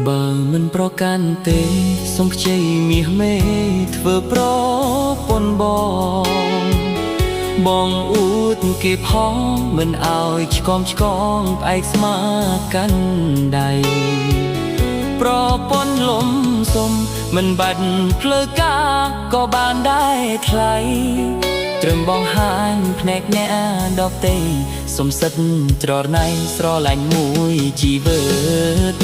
បើមិនប្រកាន់ទេសូមខ្ចីមាសមេធ្វើប្រពន្ធបងអួតគេផងមិនអោយឆ្កំឆ្កងផ្អែកស្មាកាន់ដៃប្រពន្ធលំសុំមិនបាច់ផ្លូវការក៏បានដែរថ្លៃត្រឹមបងហាញភ្នែកអ្នកដបទេសុំសិតច្រណៃស្រឡាញ់មួយជីវិត